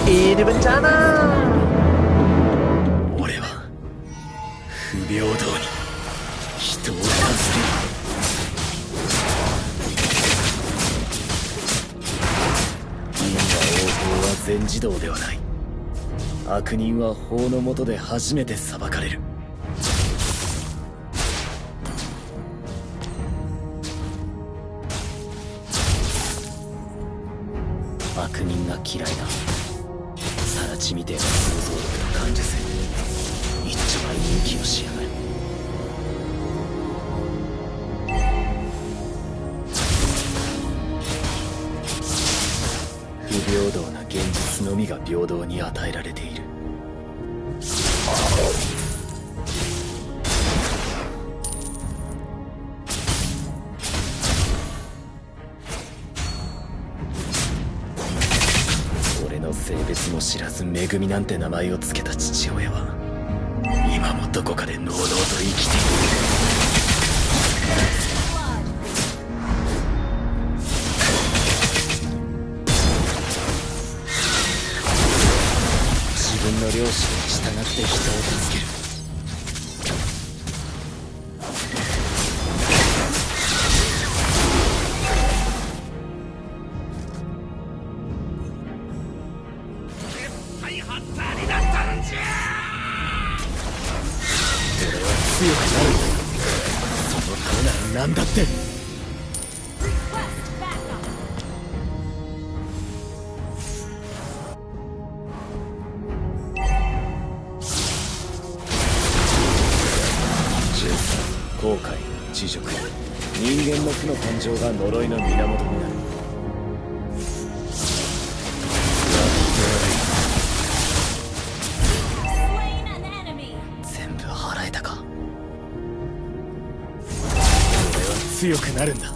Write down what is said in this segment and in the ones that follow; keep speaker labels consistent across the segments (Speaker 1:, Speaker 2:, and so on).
Speaker 1: イルブンジャーナー。
Speaker 2: 俺は不平等に人を助ける。因果応報は全自動ではない。悪人は法の下で初めて裁かれる。悪人が嫌いだ。更地みてえな想像力と感受性、一丁前に息をしやがる。不平等な現実のみが平等に与えられている。俺の性別も知らず恵みなんて名前を付けた父親は今もどこかでのうのうと生きている。自分の良心に従って人を助ける。俺は強くなるんだ。そのためなら何だって。13、後悔、恥辱、人間の負の感情が呪いの源になる。全部払えたか。俺は強くなるんだ。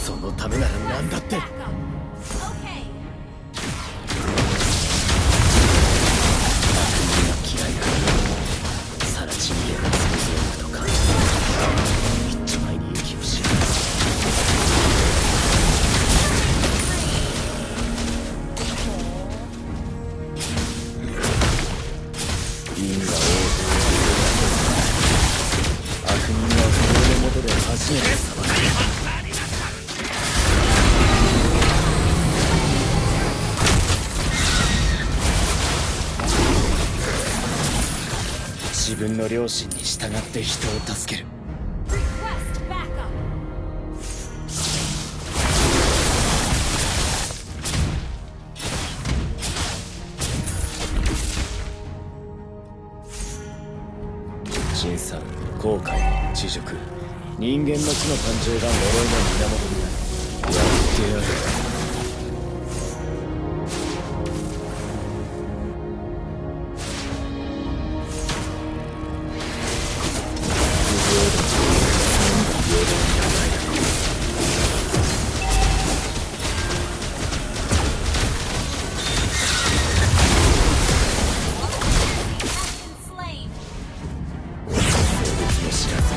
Speaker 2: そのためなら何だって。因果応報は悪人は法の下で初めて裁かれる。自分の良心に従って人を助ける。辛酸、後悔、恥辱、人間の負の感情が呪いの源になる。やってやる。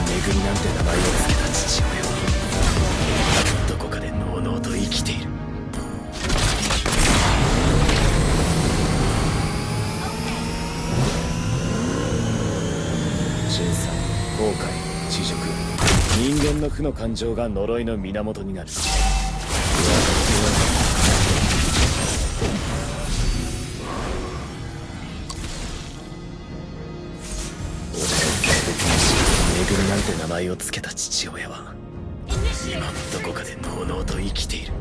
Speaker 2: 恵みなんて名前を付けた父親はどこかでのうのうと生きている。辛酸、後悔、恥辱、人間の負の感情が呪いの源になる。恵みなんて名前を付けた父親は今もどこかでのうのうと生きている。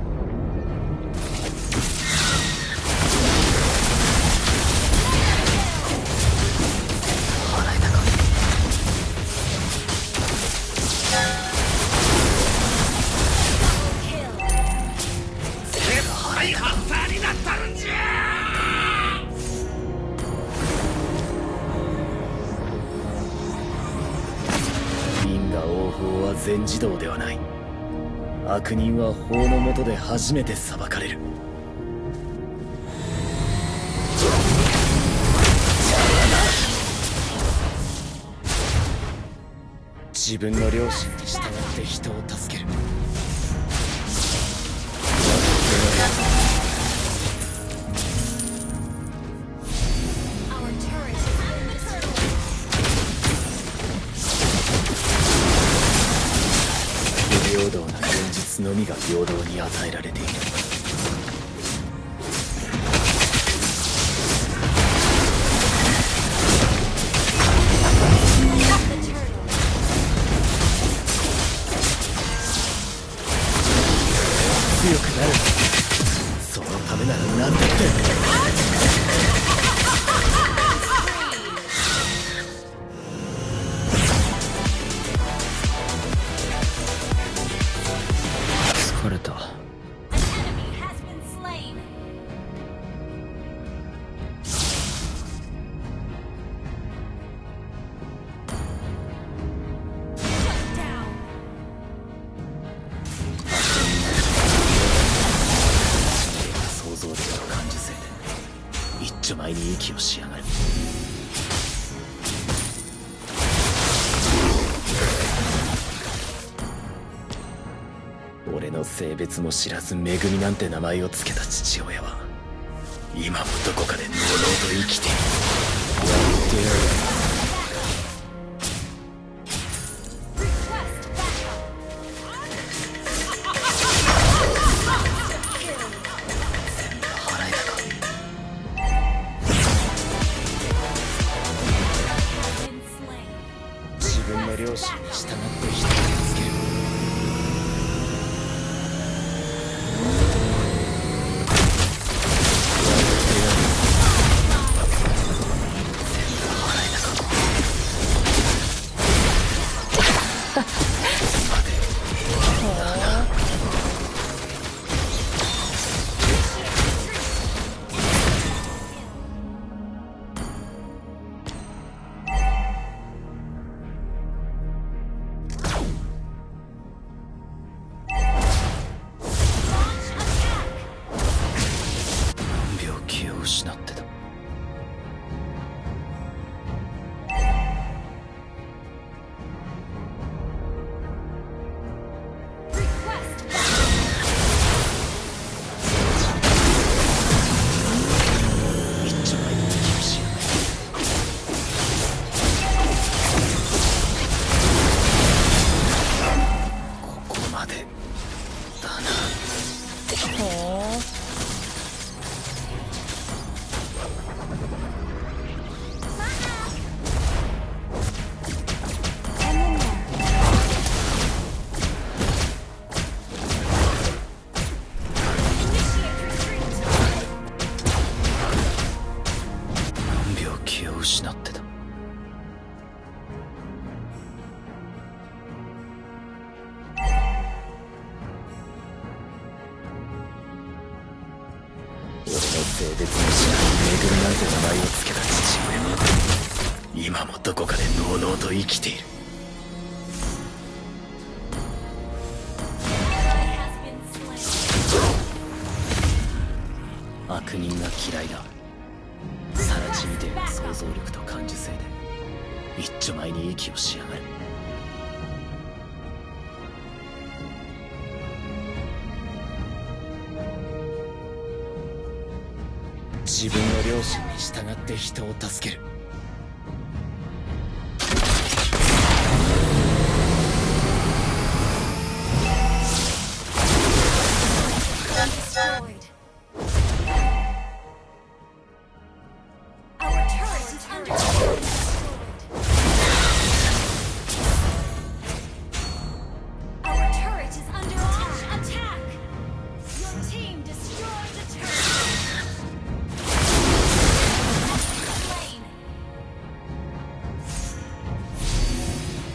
Speaker 2: 払えたか。全部払えたか。因果応報は全自動ではない。悪人は法の下で初めて裁かれる。自分の良心に従って人を助ける。実のみが平等に与えられている。強くなる。そのためなら何だって。疲れた。想像力を感じせいで一丁前に息をしやがる。俺の性別も知らずめぐみなんて名前を付けた父親は今もどこかでのうのうと生きている。やってやる。全部払えたか。自分の両親に従って人を助ける。気を失ってた。一丁前に息をしやがる。ここまでだな。気を失ってた。俺の性別も知らないめぐるなんて名前を付けた父親は今もどこかでのうのうと生きている。悪人が嫌いだ。更地みてえな想像力と感受性で一丁前に息をしやがる。自分の両親に従って人を助ける。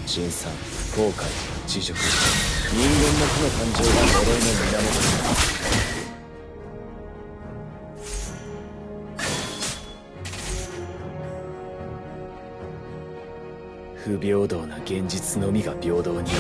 Speaker 2: 辛酸、後悔、恥辱、人間の負の感情が呪いの源だ。不平等な現実のみが平等に与えられる。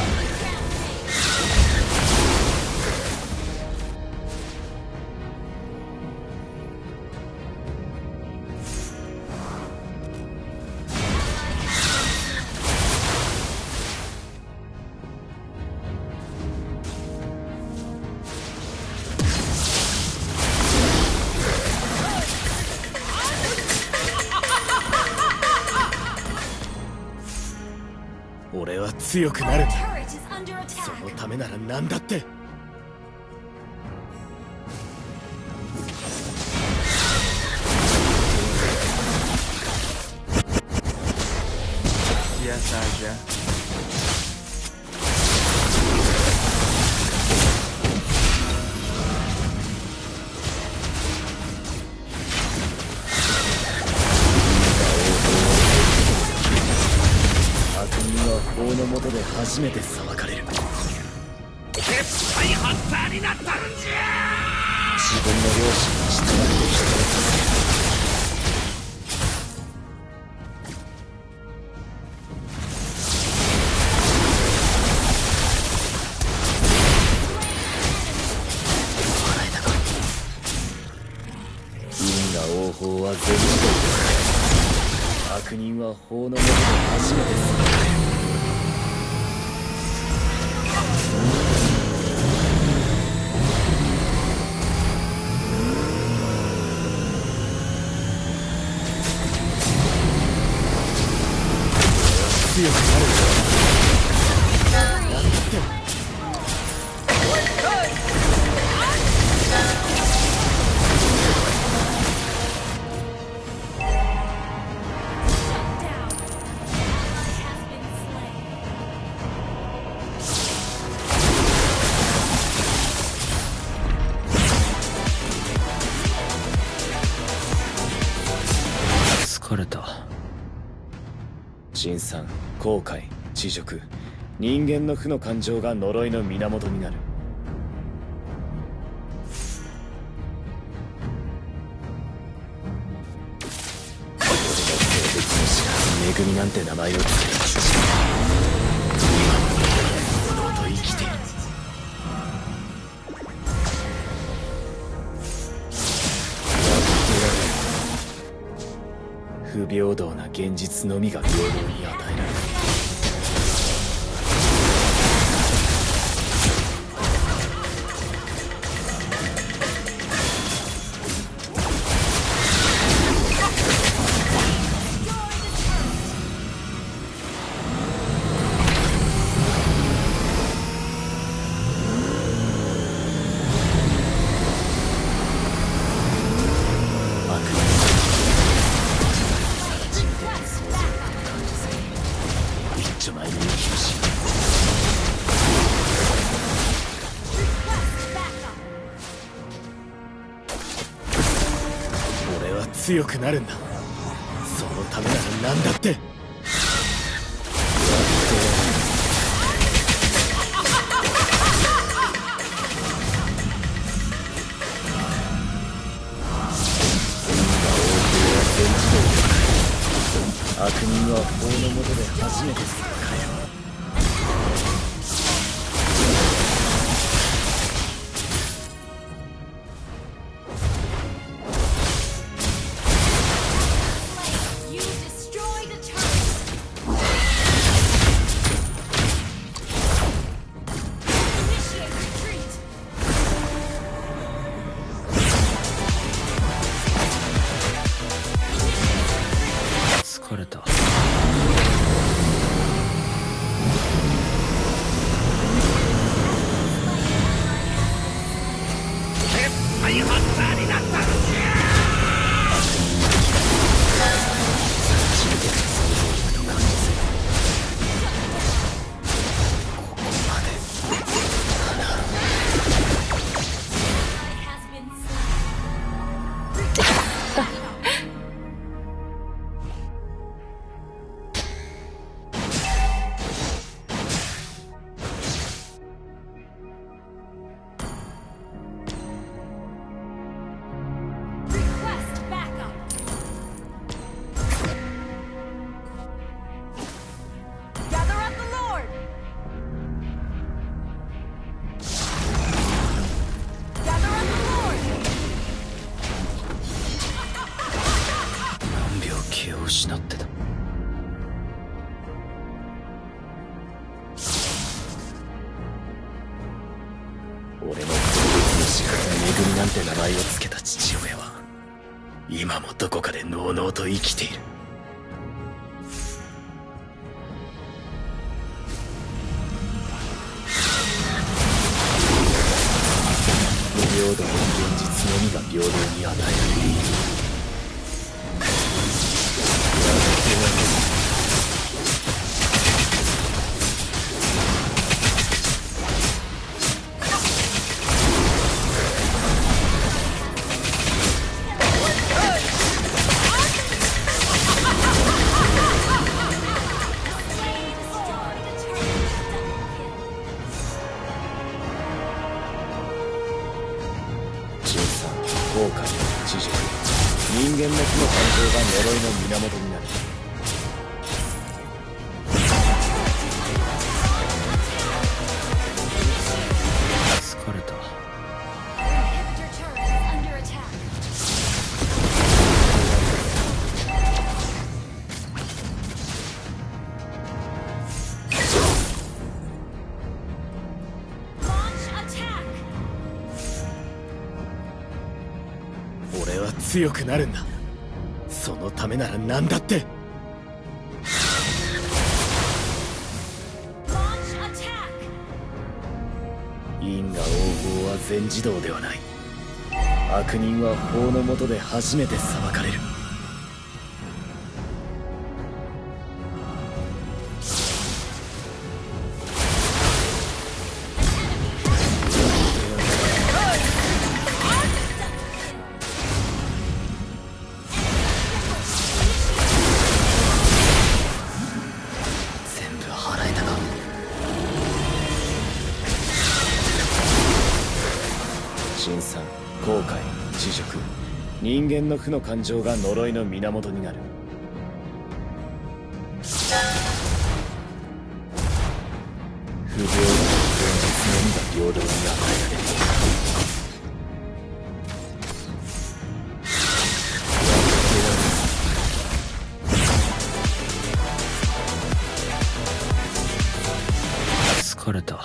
Speaker 2: 俺は強くなるんだ。そのためなら何だって。
Speaker 1: saja.
Speaker 2: 法の下で初めて裁かれる。
Speaker 3: 絶対ハンターになったんじゃ。
Speaker 2: 自分の両親に従って人を助ける。笑えたか。因果応報は全自動で悪人は法の下で初めて裁かれる。強くなるやってよ。疲れた。辛酸、後悔、恥辱、人間の負の感情が呪いの源になる。俺の性別の知らず恵みなんて名前をつけた父今も堂々と生きている。不平等な現実のみが平等に与えられる。俺は強くなるんだ。そのためなら何だって。悪人は法の下で初めて裁かれる。疲れた。
Speaker 3: 絶対ハンターになったんじゃ。
Speaker 2: 初めて想像力と感じせここまで気を失ってた。俺の特別の仕方恵みなんて名前を付けた父親は今もどこかでのうのうと生きている。不平等な現実のみが平等に与えられる。人間の負の感情が呪いの源になる。疲れた。
Speaker 1: Inhibitor turret is under attack. Launch attack.
Speaker 2: 俺は強くなるんだ。そのためなら何だって。
Speaker 1: Launch attack.
Speaker 2: 因果応報は全自動ではない。悪人は法の下で初めて裁かれる。全部払えたか。辛酸、後悔、恥辱、人間の負の感情が呪いの源になる。不平等な現実のみが平等に与えられる。疲れた。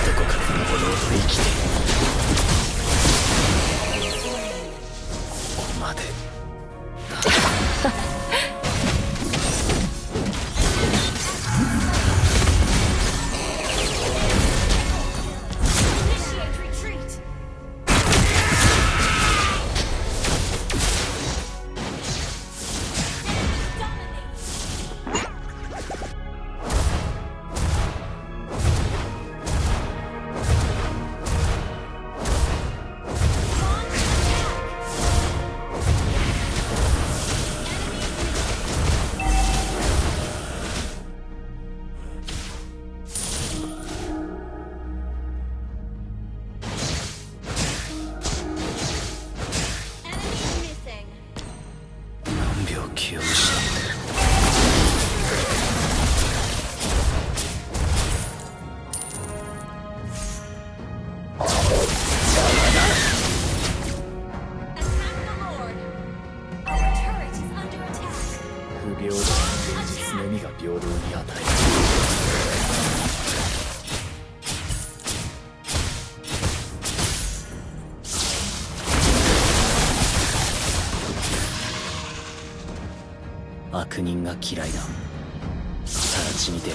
Speaker 2: どこかで物音で生きてここまで。
Speaker 1: Initiate retreat. Dominate. Launch attack. Enemy missing.
Speaker 2: 何秒気を失ってる。
Speaker 1: Attack the Lord. Our turret is under attack.
Speaker 2: 不平等な現実のみが平等に与える。悪人が嫌いだ。更地にて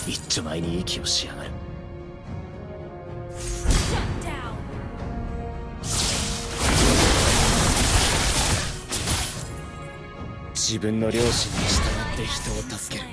Speaker 2: 一丁前に息をしやがる。
Speaker 1: Shut down.
Speaker 2: 自分の良心に従って人を助ける。